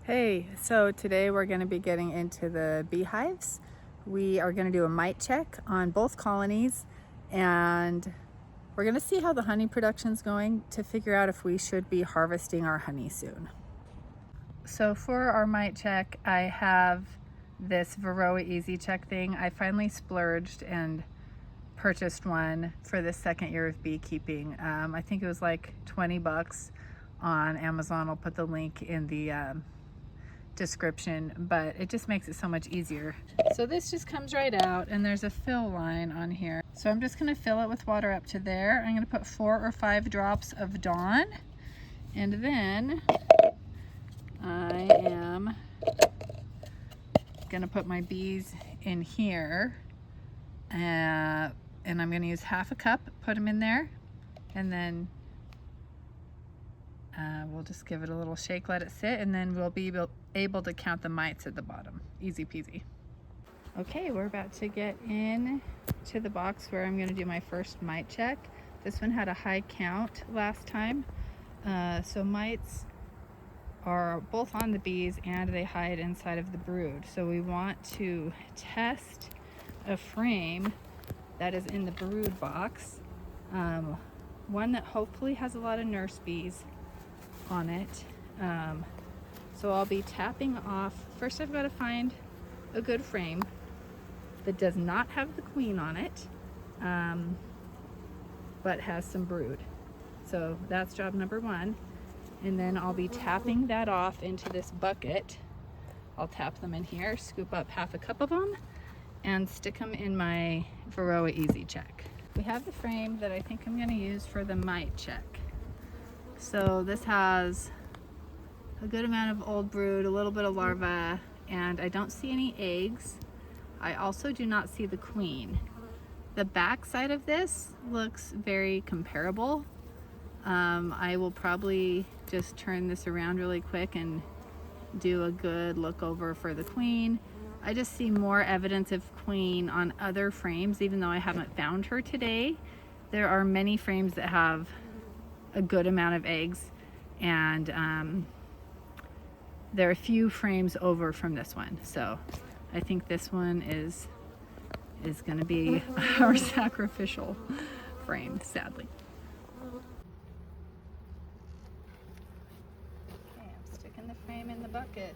Hey, so today we're going to be getting into the beehives. We are going to do a mite check on both colonies, and we're going to see how the honey production's going to figure out if we should be harvesting our honey soon. So for our mite check, I have this Varroa Easy Check thing. I finally splurged and purchased one for the second year of beekeeping. I think it was like 20 bucks on Amazon. I'll put the link in the description, but it just makes it so much easier. So this just comes right out, and there's a fill line on here. So I'm just going to fill it with water up to there. I'm going to put 4 or 5 drops of Dawn, and then I am going to put my bees in here, and I'm going to use half a cup, put them in there, and then we'll just give it a little shake, let it sit, and then we'll be able to count the mites at the bottom. Easy peasy. Okay, we're about to get in to the box where I'm going to do my first mite check. This one had a high count last time. So mites are both on the bees and they hide inside of the brood. So we want to test a frame that is in the brood box. One that hopefully has a lot of nurse bees on it. So I'll be tapping off. First I've got to find a good frame that does not have the queen on it, but has some brood. So that's job number one. And then I'll be tapping that off into this bucket. I'll tap them in here, scoop up half a cup of them, and stick them in my Varroa Easy Check. We have the frame that I think I'm going to use for the mite check. So this has a good amount of old brood, a little bit of larvae, and I don't see any eggs. I also do not see the queen. The back side of this looks very comparable. I will probably just turn this around really quick and do a good look over for the queen. I just see more evidence of queen on other frames, even though I haven't found her today. There are many frames that have a good amount of eggs, and there are a few frames over from this one. So I think this one is going to be our sacrificial frame, sadly. Okay, I'm sticking the frame in the bucket.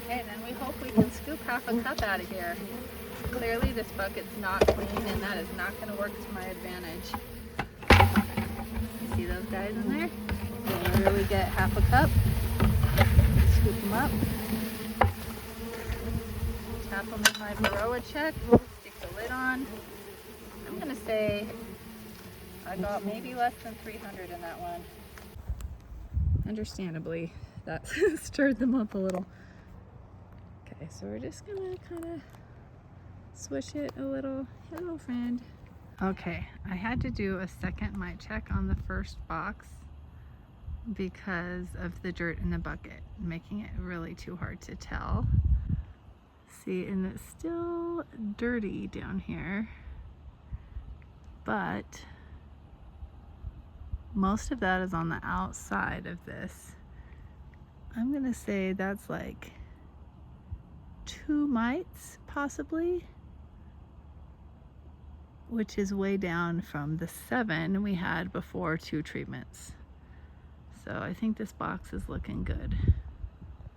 Okay, then we hope we can scoop half a cup out of here. Clearly this bucket's not clean, and that is not going to work to my advantage. You see those guys in there? So here we get half a cup. Scoop them up. Tap them in my Varroa check. Stick the lid on. I'm going to say I got maybe less than 300 in that one. Understandably, that stirred them up a little. Okay, so we're just gonna kind of swish it a little. Hello, friend. Okay, I had to do a second mite check on the first box because of the dirt in the bucket, making it really too hard to tell. See, and it's still dirty down here, but most of that is on the outside of this. I'm gonna say that's like 2 mites possibly, which is way down from the 7 we had before 2 treatments. So I think this box is looking good.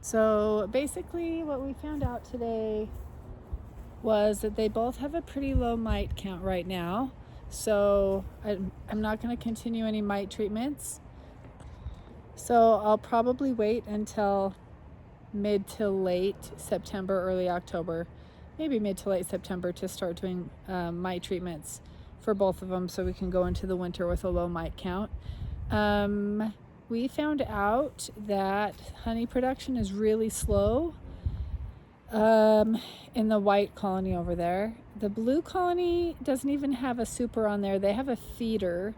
So basically what we found out today was that they both have a pretty low mite count right now. So I'm not going to continue any mite treatments. So I'll probably wait until mid to late September, early October, maybe mid to late September to start doing mite treatments for both of them, so we can go into the winter with a low mite count. We found out that honey production is really slow in the white colony over there. The blue colony doesn't even have a super on there. They have a feeder.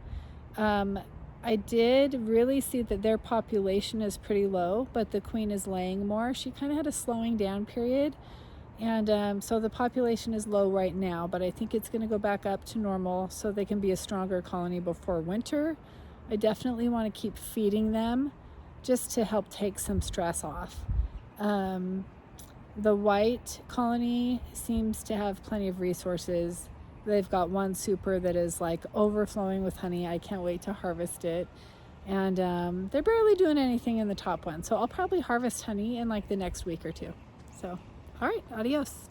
I did really see that their population is pretty low, but the queen is laying more. She kind of had a slowing down period. And so the population is low right now, but I think it's going to go back up to normal so they can be a stronger colony before winter. I definitely want to keep feeding them just to help take some stress off. The white colony seems to have plenty of resources. They've got one super that is like overflowing with honey. I can't wait to harvest it. And they're barely doing anything in the top one. So I'll probably harvest honey in like the next week or two. So, all right, adios.